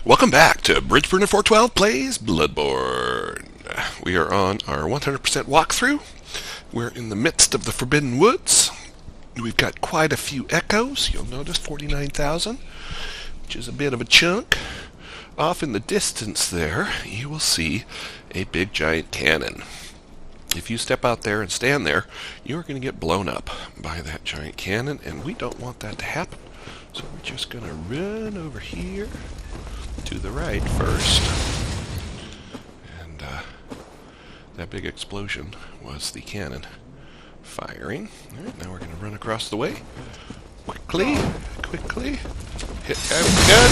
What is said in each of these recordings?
Welcome back to Bridgeburn 412 Plays Bloodborne. We are on our 100% walkthrough. We're in the midst of the Forbidden Woods. We've got quite a few echoes. You'll notice 49,000, which is a bit of a chunk. Off in the distance there, you will see a big giant cannon. If you step out there and stand there, you're going to get blown up by that giant cannon, and we don't want that to happen. So we're just going to run over here to the right first. And that big explosion was the cannon firing. All right, now we're going to run across the way. Quickly. Hit guy with the gun.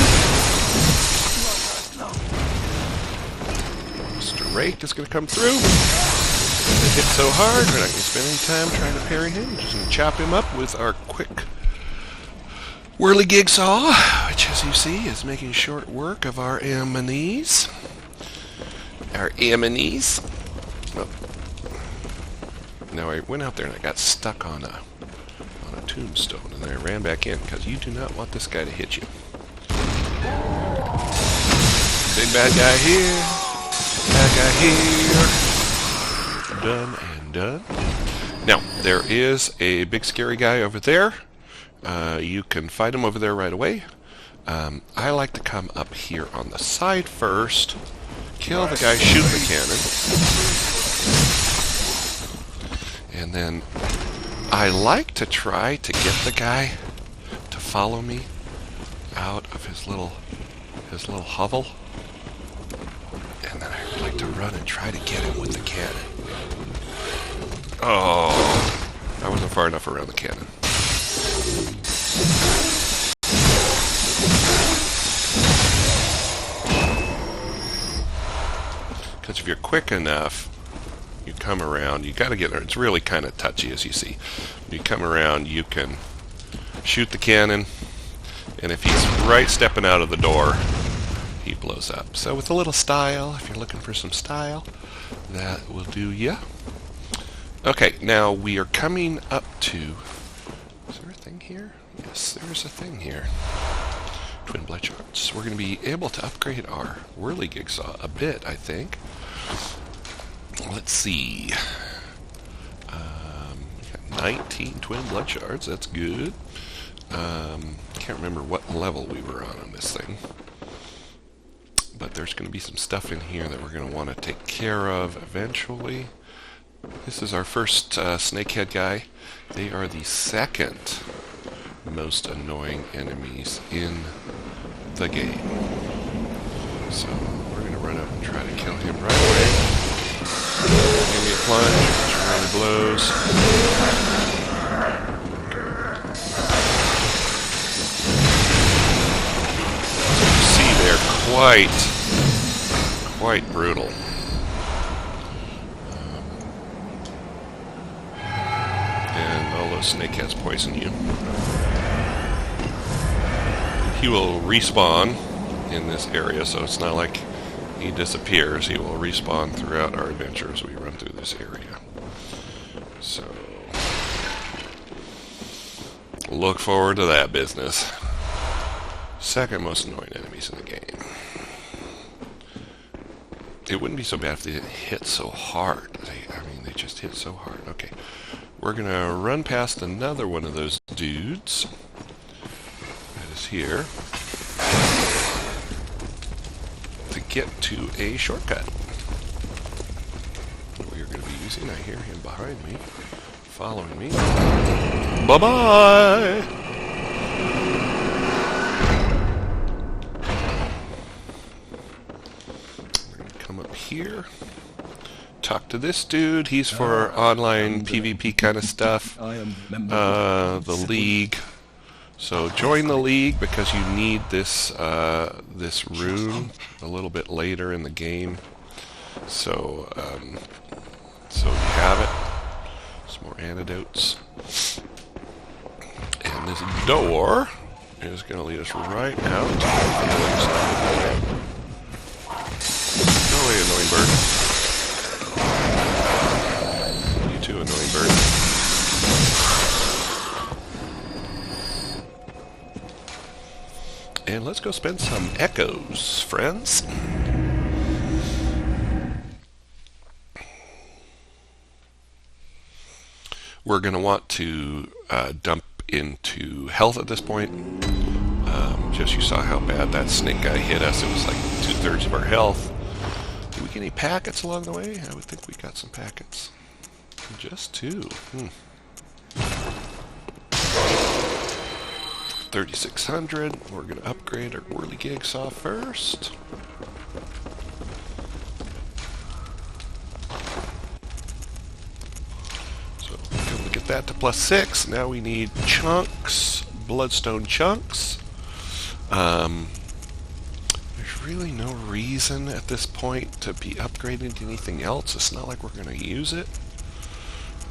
Mr. Rake is going to come through. It hit so hard, we're not going to spend any time trying to parry him. We're just going to chop him up with our quick whirly-gig saw, which, as you see, is making short work of our enemies. Oh. Now, I went out there and I got stuck on a tombstone, and then I ran back in, because you do not want this guy to hit you. Big bad guy here. Bad guy here. Done and done. Now, there is a big scary guy over there. You can fight him over there right away. I like to come up here on the side first, kill the guy, shoot the cannon, and then I like to try to get the guy to follow me out of his little hovel, and then I like to run and try to get him with the cannon. Oh, I wasn't far enough around the cannon. Because if you're quick enough, you come around, you got to get there. It's really kind of touchy, as you see. When you come around, you can shoot the cannon, and if he's right stepping out of the door, he blows up. So with a little style, if you're looking for some style, that will do ya. Okay, now we are coming up to... Is there a thing here? Yes, there's a thing here. Twin blade shards. We're going to be able to upgrade our whirly-gig saw a bit, I think. Let's see. We got 19 twin blood shards. That's good. Can't remember what level we were on this thing. But there's going to be some stuff in here that we're going to want to take care of eventually. This is our first snakehead guy. They are the second most annoying enemies in the game. So we're going to run up and try to kill him right away. Give me a plunge, which really blows. So you see they're quite brutal. Snakeheads poison you. He will respawn in this area, so it's not like he disappears. He will respawn throughout our adventure as we run through this area. So, look forward to that business. Second most annoying enemies in the game. It wouldn't be so bad if they didn't hit so hard. They just hit so hard. Okay. We're going to run past another one of those dudes that is here to get to a shortcut we are going to be using. I hear him behind me, following me. Bye-bye! We're going to come up here. Talk to this dude. He's for online PvP kind of stuff. The League. So join the League because you need this this rune a little bit later in the game. So so you have it. Some more antidotes. And this door is going to lead us right out to the other side. Go away, annoying bird. Annoying bird. And let's go spend some echoes, friends. We're going to want to dump into health at this point. Just you saw how bad that snake guy hit us. It was like 2/3 of our health. Did we get any packets along the way? I would think we got some packets. Just 2. 3,600. We're going to upgrade our whirligig saw first. So we're able to get that to +6. Now we need chunks, bloodstone chunks. There's really no reason at this point to be upgrading to anything else. It's not like we're going to use it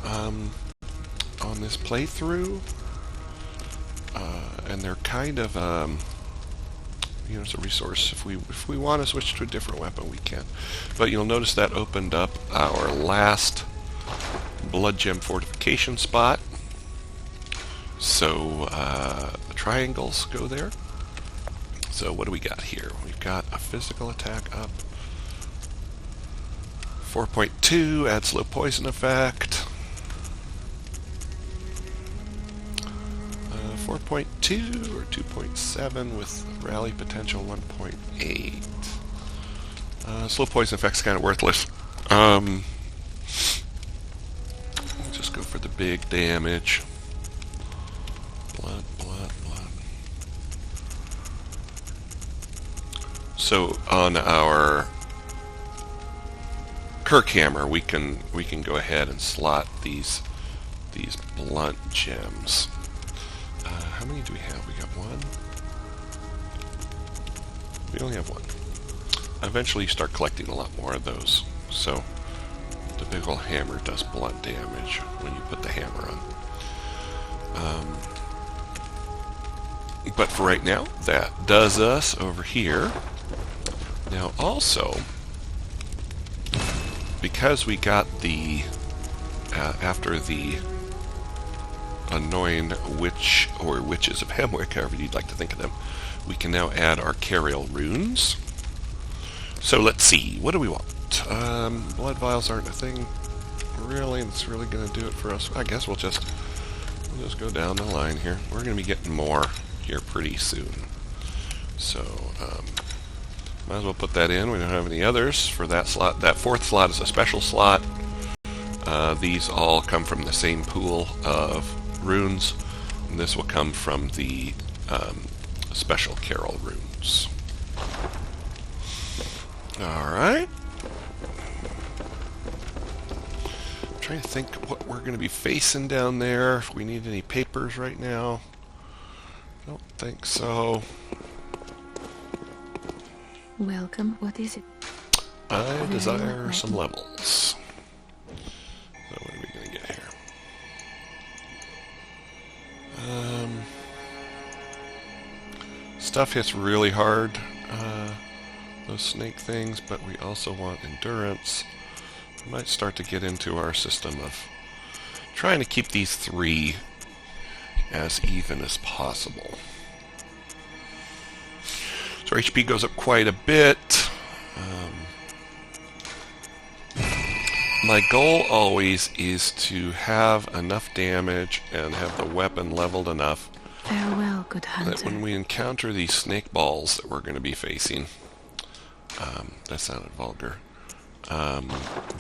on this playthrough. And they're kind of, it's a resource. If we want to switch to a different weapon, we can. But you'll notice that opened up our last blood gem fortification spot. So the triangles go there. So what do we got here? We've got a physical attack up. 4.2 adds low poison effect. 4.2 or 2.7 with rally potential 1.8. Slow poison effect's kind of worthless. Just go for the big damage. Blood. So on our Kirk hammer, we can go ahead and slot these blunt gems. How many do we have? We got 1. We only have 1. Eventually you start collecting a lot more of those. So the big old hammer does blunt damage when you put the hammer on. But for right now, that does us over here. Now also, because we got the, after the annoying witch or witches of Hemwick, however you'd like to think of them, we can now add our Cariel runes. So let's see, what do we want? Blood vials aren't a thing really that's really going to do it for us. I guess we'll just go down the line here. We're going to be getting more here pretty soon. So might as well put that in. We don't have any others for that slot. That 4th slot is a special slot. These all come from the same pool of runes, and this will come from the special Carol runes. Alright. I'm trying to think what we're going to be facing down there, if we need any papers right now. Don't think so. Welcome. What is it? I desire some levels. So what are we going to get here? Stuff hits really hard, those snake things, but we also want endurance. We might start to get into our system of trying to keep these 3 as even as possible. So our HP goes up quite a bit. My goal always is to have enough damage and have the weapon leveled enough Farewell, good hunter. that when we encounter these snake balls that we're going to be facing, that sounded vulgar,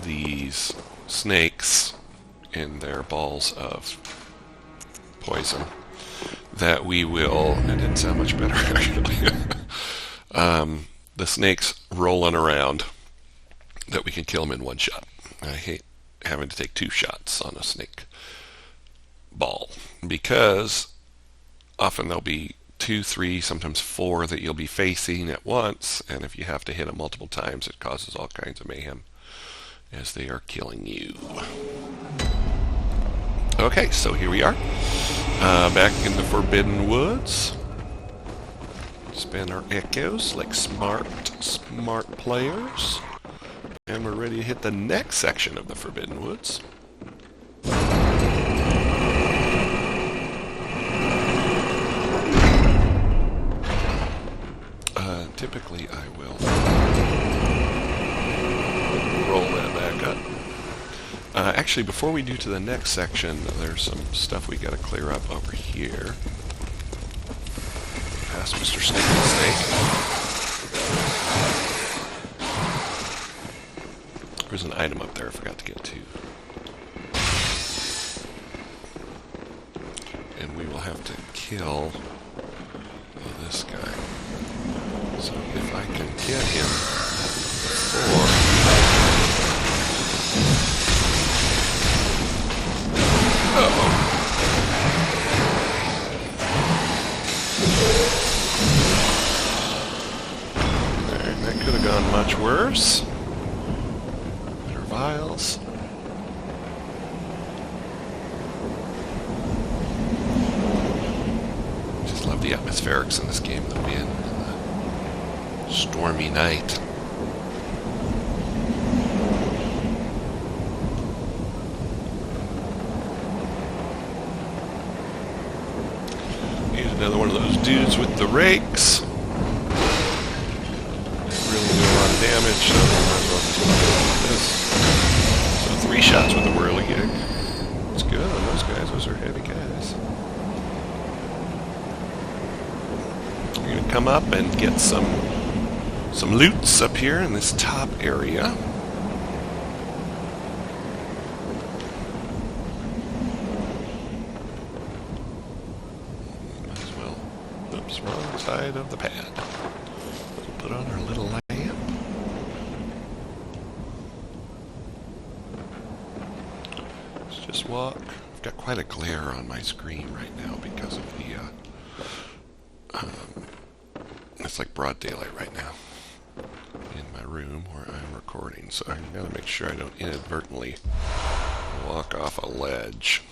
these snakes in their balls of poison, that we will, it didn't sound much better actually, the snakes rolling around, that we can kill them in 1 shot. I hate having to take 2 shots on a snake ball, because often there'll be 2, 3, sometimes 4 that you'll be facing at once, and if you have to hit them multiple times, it causes all kinds of mayhem as they are killing you. Okay, so here we are, back in the Forbidden Woods. Spin our echoes like smart players. And we're ready to hit the next section of the Forbidden Woods. typically I will roll that back up. Actually, before we do to the next section, there's some stuff we got to clear up over here. Past Mr. Snake and Snake. There's an item up there I forgot to get to. And we will have to kill this guy. So if I can get him before... Uh-oh. Alright, that could have gone much worse. Better vials. Just love the atmospherics in this game, the wind and the stormy night. Another one of those dudes with the rakes. They really do a lot of damage, so we might as well just do this. So 3 shots with a whirligig. That's good on those guys. Those are heavy guys. We're going to come up and get some loots up here in this top area. Wrong side of the pad. We'll put on our little lamp. Let's just walk. I've got quite a glare on my screen right now because of the it's like broad daylight right now in my room where I'm recording, so I've got to make sure I don't inadvertently walk off a ledge.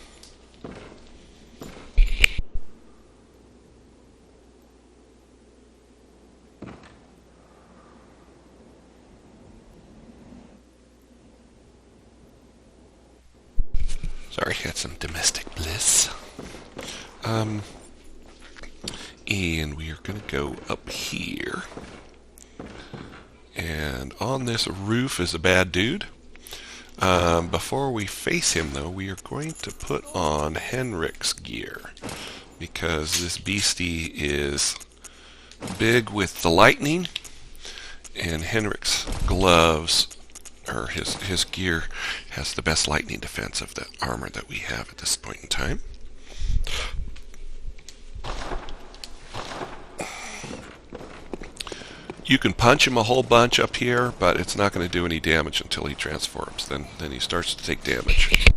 Sorry, had some domestic bliss. And we are going to go up here. And on this roof is a bad dude. Before we face him, though, we are going to put on Henrik's gear. Because this beastie is big with the lightning. And Henrik's gloves... or his gear has the best lightning defense of the armor that we have at this point in time. You can punch him a whole bunch up here, but it's not going to do any damage until he transforms. Then he starts to take damage.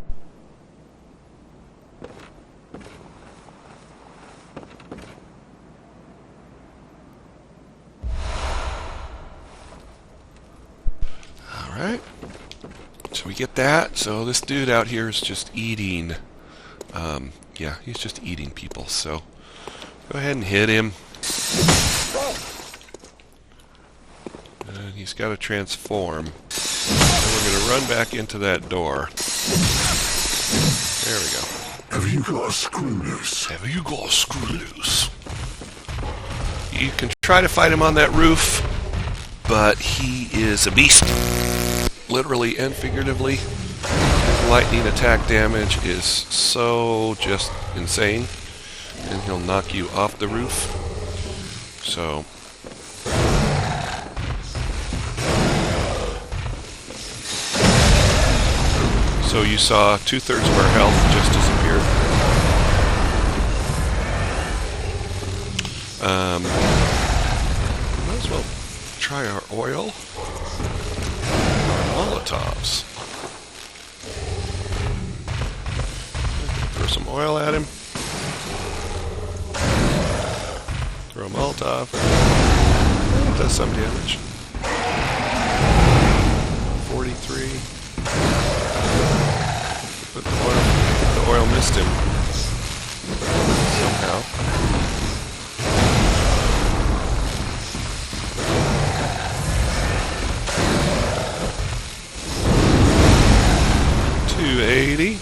Alright, so we get that. So this dude out here is just eating, yeah, he's just eating people. So go ahead and hit him. And he's got to transform. And we're going to run back into that door. There we go. Have you got a screw loose? Have you got a screw loose? You can try to fight him on that roof, but he is a beast. Literally and figuratively. His lightning attack damage is so just insane. And he'll knock you off the roof. So... So you saw 2/3 of our health just disappeared. Might as well try our oil. Molotovs. Throw some oil at him. Throw a Molotov. That does some damage. 43. But the oil missed him somehow. $280.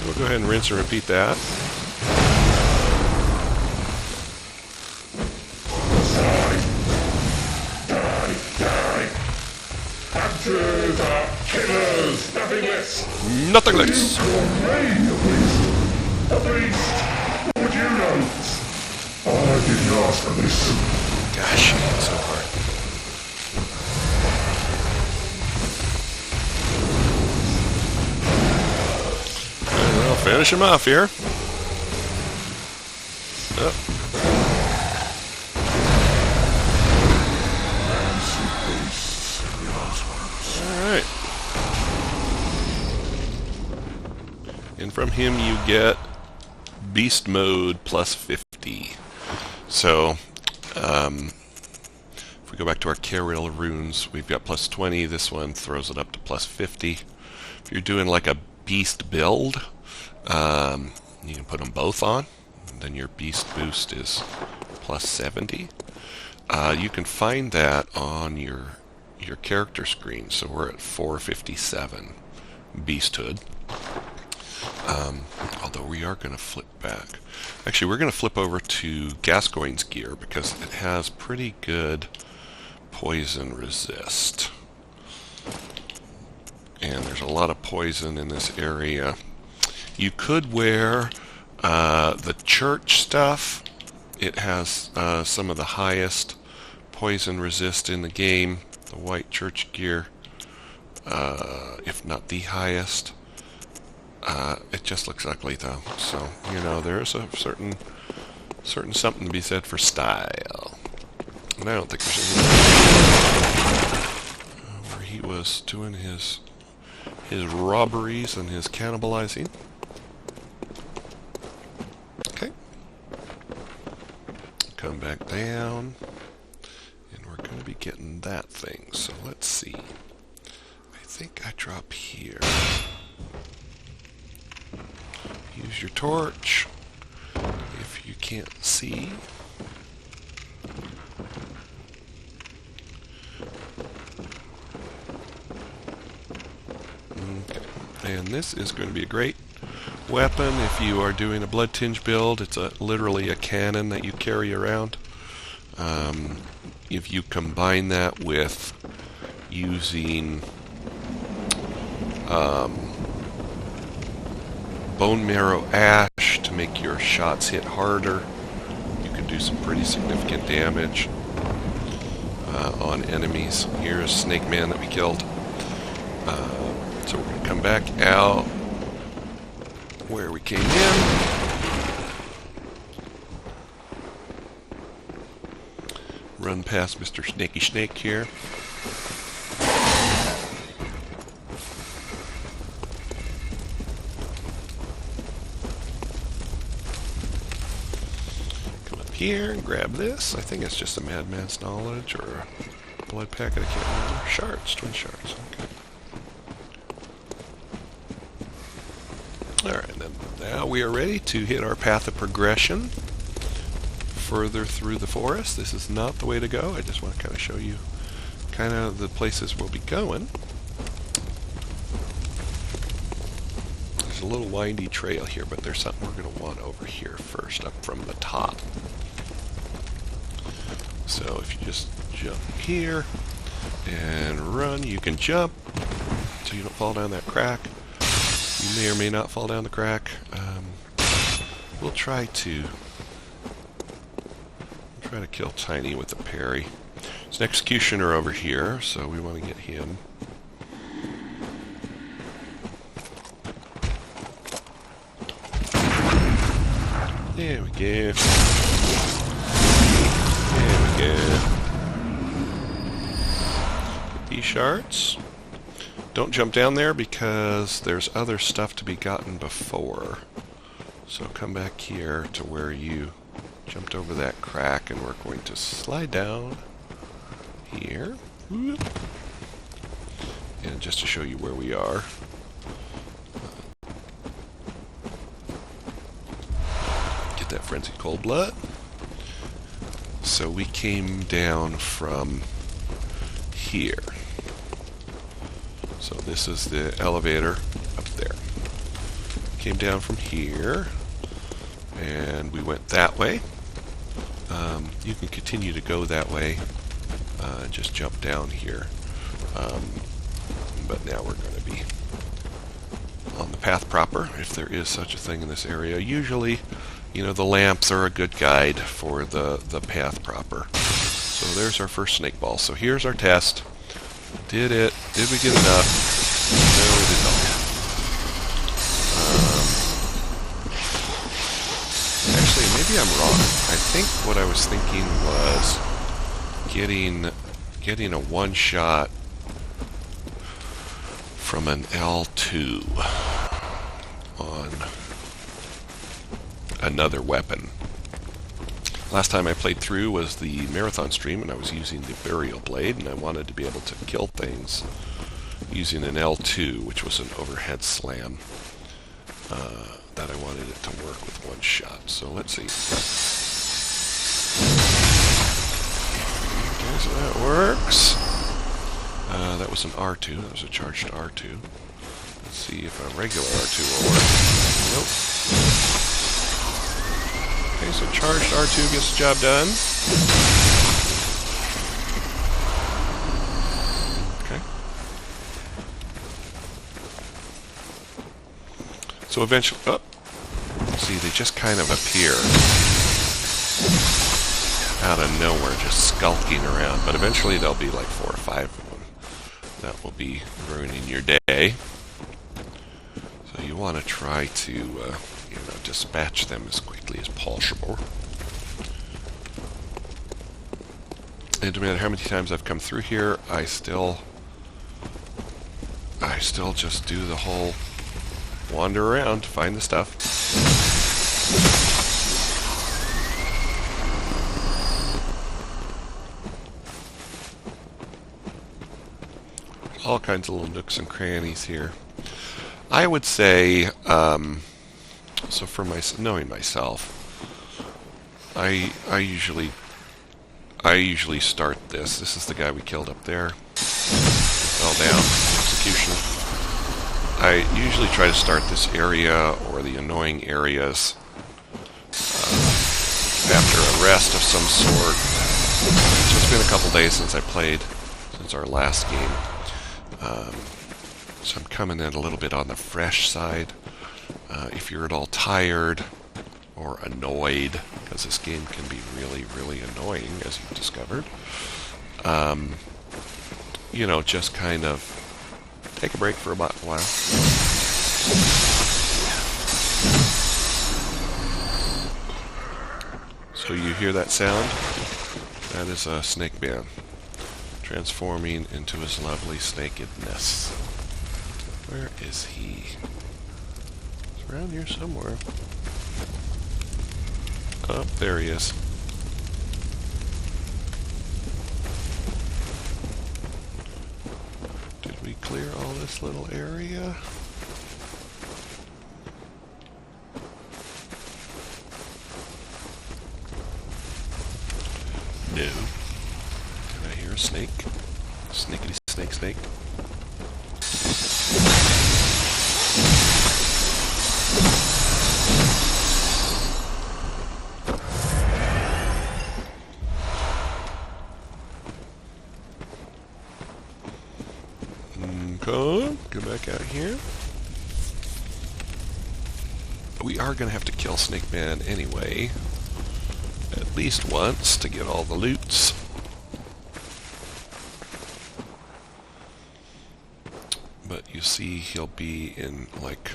We'll go ahead and rinse and repeat that. Monsters are killers, nothing less. Nothing less. A beast. What would you know? I didn't ask for this. Gosh, it's so hard. Well, finish him off here. Oh. Alright. And from him you get Beast Mode plus 50. So, if we go back to our Carriel runes, we've got plus 20. This one throws it up to plus 50. If you're doing like a beast build, you can put them both on. And then your beast boost is plus 70. You can find that on your character screen. So we're at 457 beasthood. Although we are going to flip back. Actually, we're going to flip over to Gascoigne's gear because it has pretty good poison resist. And there's a lot of poison in this area. You could wear the church stuff. It has some of the highest poison resist in the game. The white church gear, if not the highest. It just looks ugly though, so you know there's a certain something to be said for style. And I don't think there's any where he was doing his robberies and his cannibalizing. Okay, come back down, and we're going to be getting that thing. So let's see. I think I drop here. Use your torch if you can't see. Okay. And this is going to be a great weapon if you are doing a blood tinge build. It's literally a cannon that you carry around. If you combine that with using bone marrow ash to make your shots hit harder, you can do some pretty significant damage on enemies. Here's Snake Man that we killed. So we're going to come back out where we came in. Run past Mr. Snaky Snake here. Here and grab this. I think it's just a Madman's Knowledge or a blood packet. I can't remember. Shards, twin shards. Okay. Alright, then now we are ready to hit our path of progression further through the forest. This is not the way to go. I just want to kind of show you kind of the places we'll be going. There's a little windy trail here, but there's something we're going to want over here first, up from the top. So if you just jump here and run, you can jump so you don't fall down that crack. You may or may not fall down the crack. We'll try to kill Tiny with a parry. There's an executioner over here, so we want to get him. There we go. There we go. Get these shards. Don't jump down there because there's other stuff to be gotten before. So come back here to where you jumped over that crack, and we're going to slide down here. And just to show you where we are. Get that frenzied cold blood. So we came down from here. So this is the elevator up there. Came down from here, and we went that way. You can continue to go that way. Just jump down here. but now we're going to be on the path proper, if there is such a thing in this area. Usually, you know, the lamps are a good guide for the path proper. So there's our first snake ball. So here's our test. Did it? Did we get enough? No, we did not. Actually, maybe I'm wrong. I think what I was thinking was getting a one-shot from an L2 on another weapon. Last time I played through was the marathon stream, and I was using the burial blade, and I wanted to be able to kill things using an L2, which was an overhead slam. That I wanted it to work with one shot. So let's see. Okay, so that works. That was an R2. That was a charged R2. Let's see if a regular R2 will work. Nope. Okay, so charged R2 gets the job done. Okay. So eventually, oh, see, they just kind of appear out of nowhere, just skulking around. But eventually there'll be like 4 or 5 of them. That will be ruining your day. So you want to try to, dispatch them as quickly as possible. And no matter how many times I've come through here, I still just do the whole wander around to find the stuff. All kinds of little nooks and crannies here. I would say, so for knowing myself, I usually start this. This is the guy we killed up there. Fell down. Execution. I usually try to start this area or the annoying areas after a rest of some sort. So it's been a couple days since I played, since our last game. So I'm coming in a little bit on the fresh side. If you're at all tired or annoyed, because this game can be really, really annoying, as you've discovered, just kind of take a break for a while. So you hear that sound? That is a snake man transforming into his lovely snakedness. Where is he? He's around here somewhere. Oh, there he is. Did we clear all this little area? No. Did I hear a snake? Snickety snake snake. Come back out here. We are going to have to kill Snake Man anyway. At least once to get all the loots. But you see he'll be in like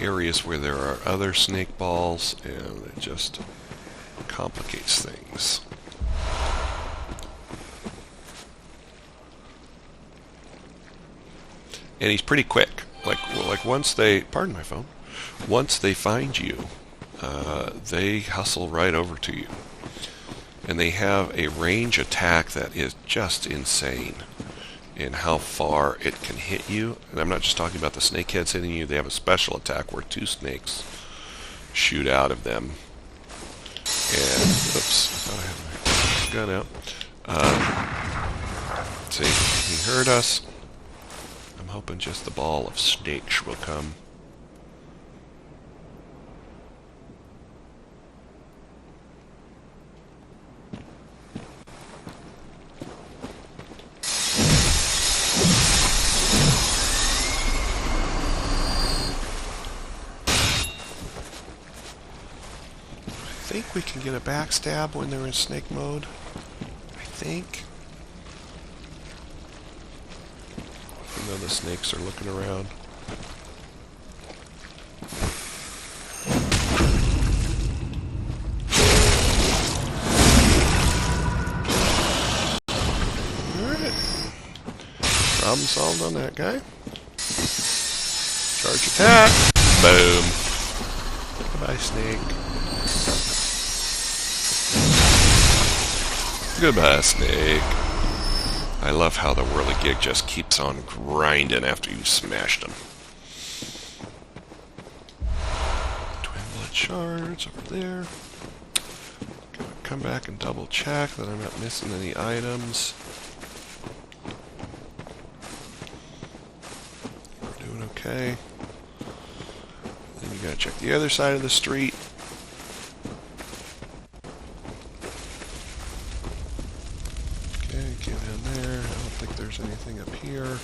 areas where there are other snake balls, and it just complicates things. And he's pretty quick. Like once they, pardon my phone, once they find you, they hustle right over to you. And they have a range attack that is just insane in how far it can hit you. And I'm not just talking about the snake heads hitting you. They have a special attack where 2 snakes shoot out of them. And, oops, I have my gun out. See, he heard us. I'm hoping just the ball of snakes will come. we can get a backstab when they're in snake mode. I think. Even though the snakes are looking around. Alright. Problem solved on that guy. Charge attack. Boom. Goodbye, snake. Goodbye, snake. I love how the whirligig just keeps on grinding after you smashed him. Twin blood shards over there. Gonna come back and double check that I'm not missing any items. We're doing okay. Then you gotta check the other side of the street. Get in there. I don't think there's anything up here. I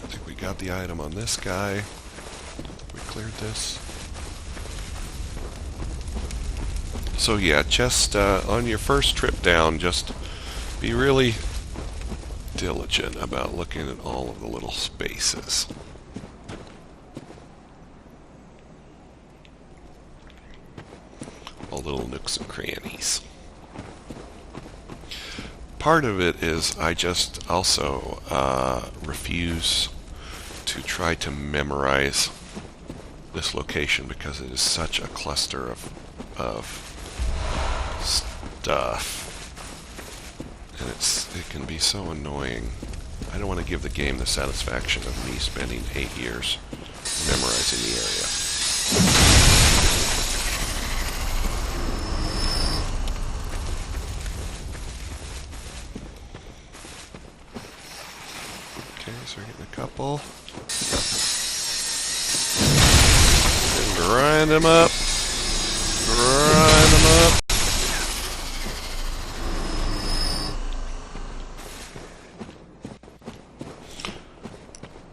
think we got the item on this guy. We cleared this. So yeah, just on your first trip down, just be really diligent about looking at all of the little spaces. All the little nooks and crannies. Part of it is I just also refuse to try to memorize this location because it is such a cluster of stuff, and it can be so annoying. I don't want to give the game the satisfaction of me spending 8 years memorizing the area. So we're getting a couple. And grind them up. Grind them up.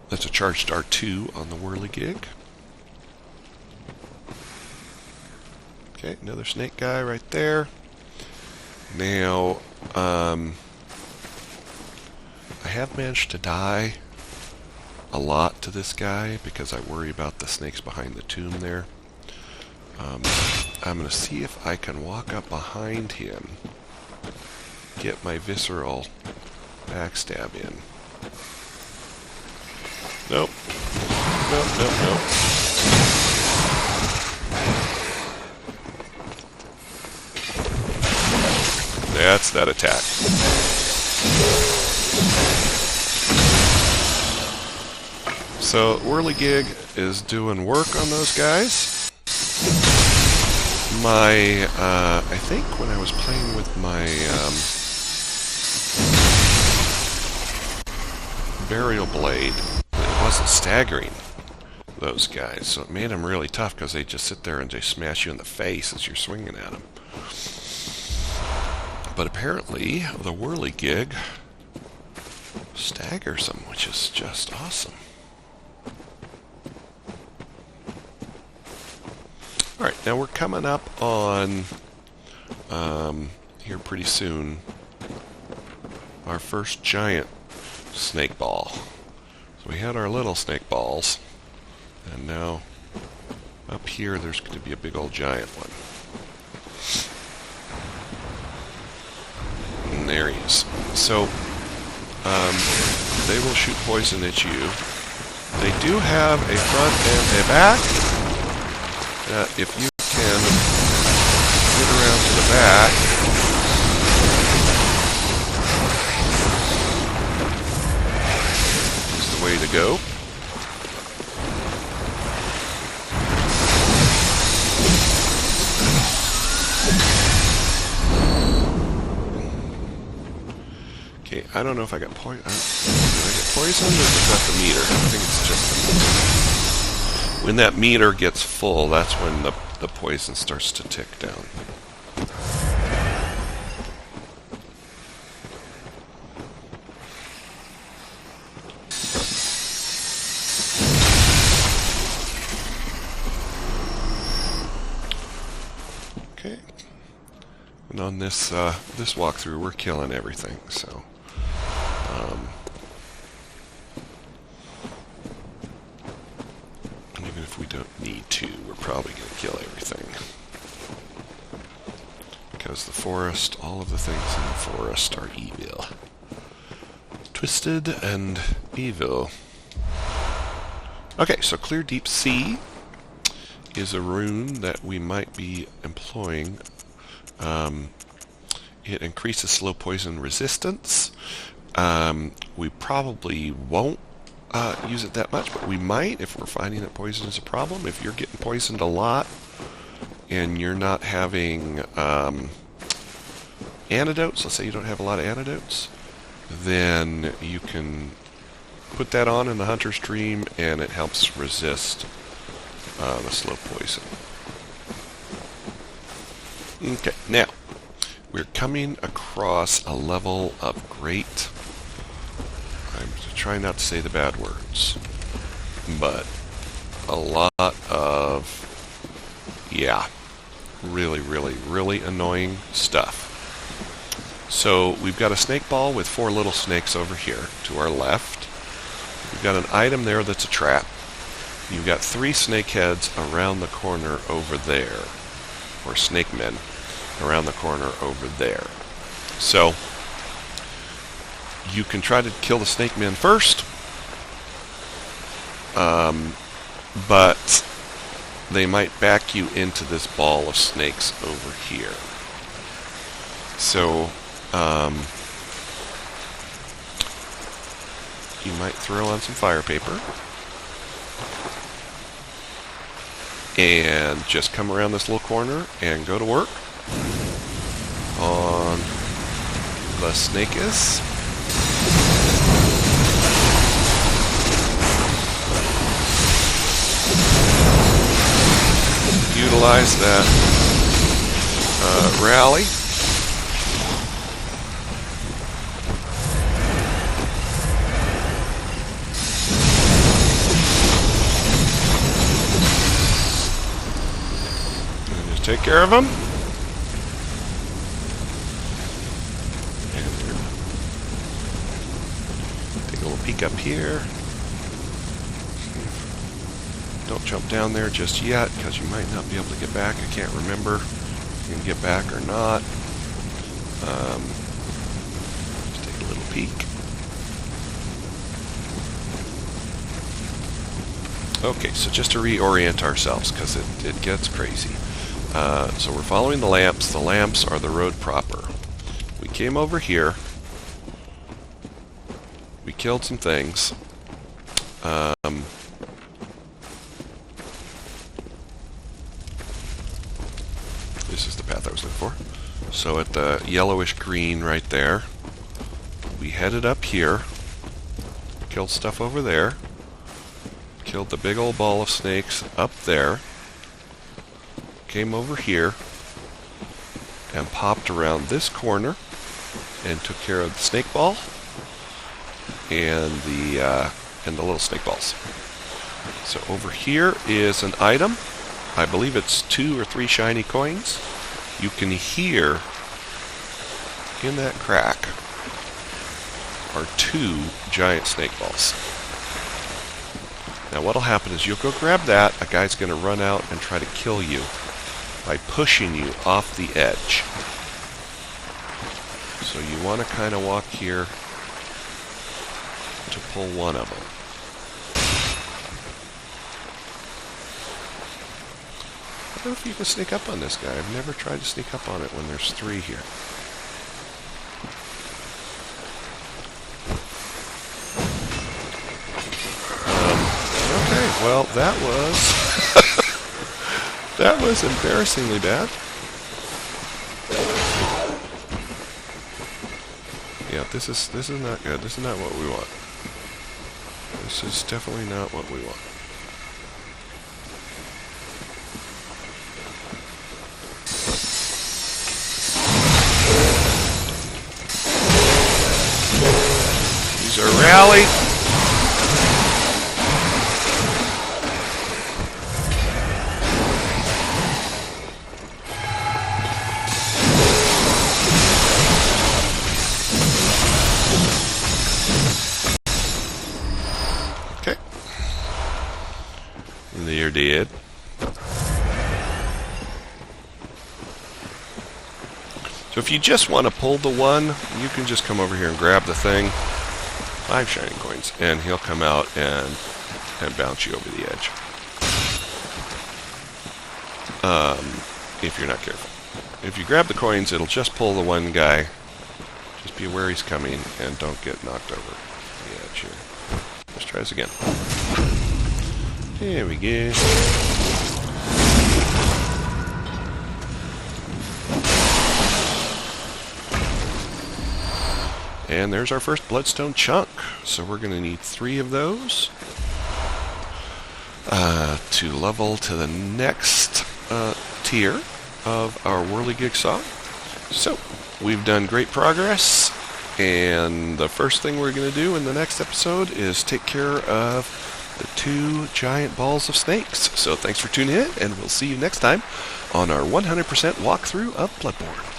That's a charged R2 on the whirligig. Okay, another snake guy right there. Now, I have managed to die a lot to this guy because I worry about the snakes behind the tomb there. I'm going to see if I can walk up behind him, get my visceral backstab in. Nope. Nope, nope, nope. That's that attack. So whirligig is doing work on those guys. I think when I was playing with my burial blade, it wasn't staggering those guys, so it made them really tough because they just sit there and they smash you in the face as you're swinging at them. But apparently the whirligig staggers them, which is just awesome. Alright, now we're coming up on, here pretty soon, our first giant snake ball. So we had our little snake balls, and now up here there's going to be a big old giant one. And there he is. So, they will shoot poison at you. They do have a front and a back. If you can get around to the back, is the way to go. Okay, I don't know if I got poison. Did I get poisoned or is that the meter? I think it's just the meter. When that meter gets full, that's when the poison starts to tick down. on this this walkthrough, we're killing everything. So, even if we don't need to, we're probably going to kill everything. Because the forest, all of the things in the forest are evil. Twisted and evil. Okay, so Clear Deep Sea is a rune that we might be employing. It increases slow poison resistance. We probably won't use it that much, but we might if we're finding that poison is a problem. If you're getting poisoned a lot and you're not having antidotes, let's say you don't have a lot of antidotes, then you can put that on in the Hunter's Dream and it helps resist the slow poison. Okay, now we're coming across a level of great, I'm trying not to say the bad words, but a lot of, yeah, really, really, really annoying stuff. So we've got a snake ball with 4 little snakes over here to our left. We've got an item there that's a trap. You've got 3 snake heads around the corner over there, or snake men around the corner over there. So you can try to kill the snake men first, but they might back you into this ball of snakes over here. So you might throw on some fire paper and just come around this little corner and go to work on the snakeus. Utilize that rally. And just take care of them. And take a little peek up here. Don't jump down there just yet, because you might not be able to get back. I can't remember if you can get back or not. Just take a little peek. Okay, so just to reorient ourselves, because it gets crazy. So we're following the lamps. The lamps are the road proper. We came over here. We killed some things. This is the path I was looking for. So at the yellowish green right there, we headed up here, killed stuff over there, killed the big old ball of snakes up there, came over here, and popped around this corner, and took care of the snake ball, and the little snake balls. So over here is an item. I believe it's 2 or 3 shiny coins. You can hear in that crack are 2 giant snake balls. Now what'll happen is you'll go grab that, a guy's going to run out and try to kill you by pushing you off the edge. So you want to kind of walk here to pull one of them. I don't know if you can sneak up on this guy. I've never tried to sneak up on it when there's 3 here. Okay, well that was that was embarrassingly bad. Yeah, this is not good. This is not what we want. This is definitely not what we want. Use our rally. they're dead. So if you just want to pull the one, you can just come over here and grab the thing. 5 shining coins. And he'll come out and bounce you over the edge. If you're not careful. If you grab the coins, it'll just pull the one guy. Just be aware he's coming and don't get knocked over the edge here. Let's try this again. There we go. And there's our first bloodstone chunk. So we're going to need 3 of those to level to the next tier of our whirligig saw. So we've done great progress, and the first thing we're going to do in the next episode is take care of the 2 giant balls of snakes. So thanks for tuning in, and we'll see you next time on our 100% walkthrough of Bloodborne.